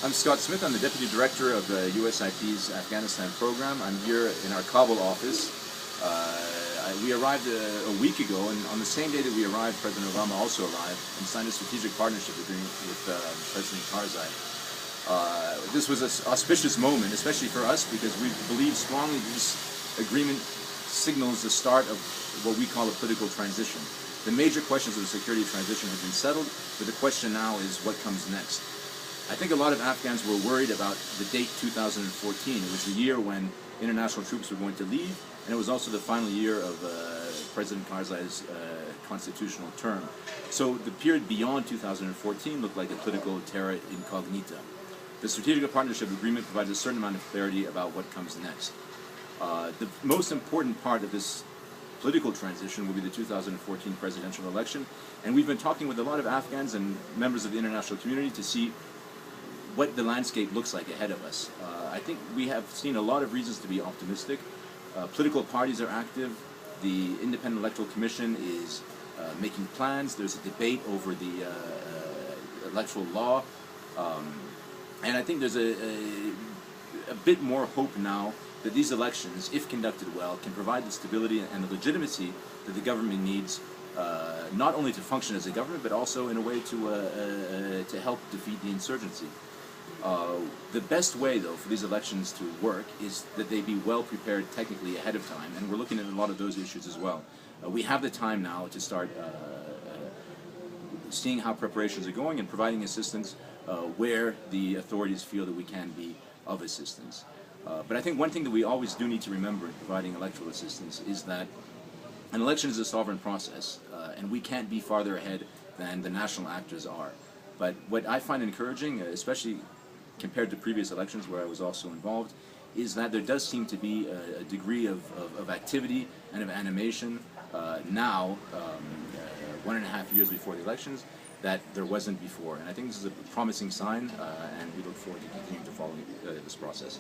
I'm Scott Smith. I'm the Deputy Director of the USIP's Afghanistan program. I'm here in our Kabul office. We arrived a week ago, and on the same day that we arrived, President Obama also arrived and signed a strategic partnership agreement with President Karzai. This was an auspicious moment, especially for us, because we believe strongly this agreement signals the start of what we call a political transition. The major questions of the security transition have been settled, but the question now is what comes next. I think a lot of Afghans were worried about the date 2014. It was the year when international troops were going to leave, and it was also the final year of President Karzai's constitutional term. So the period beyond 2014 looked like a political terra incognita. The Strategic Partnership Agreement provides a certain amount of clarity about what comes next. The most important part of this political transition will be the 2014 presidential election, and we've been talking with a lot of Afghans and members of the international community to see what the landscape looks like ahead of us. I think we have seen a lot of reasons to be optimistic. Political parties are active. The Independent Electoral Commission is making plans. There's a debate over the electoral law. And I think there's a bit more hope now that these elections, if conducted well, can provide the stability and the legitimacy that the government needs, not only to function as a government, but also in a way to help defeat the insurgency. The best way, though, for these elections to work is that they be well prepared technically ahead of time, and we're looking at a lot of those issues as well. We have the time now to start seeing how preparations are going and providing assistance where the authorities feel that we can be of assistance. But I think one thing that we always do need to remember in providing electoral assistance is that an election is a sovereign process, and we can't be farther ahead than the national actors are. But what I find encouraging, especially compared to previous elections where I was also involved, is that there does seem to be a degree of activity and of animation now, 1.5 years before the elections, that there wasn't before. And I think this is a promising sign, and we look forward to continuing to follow this process.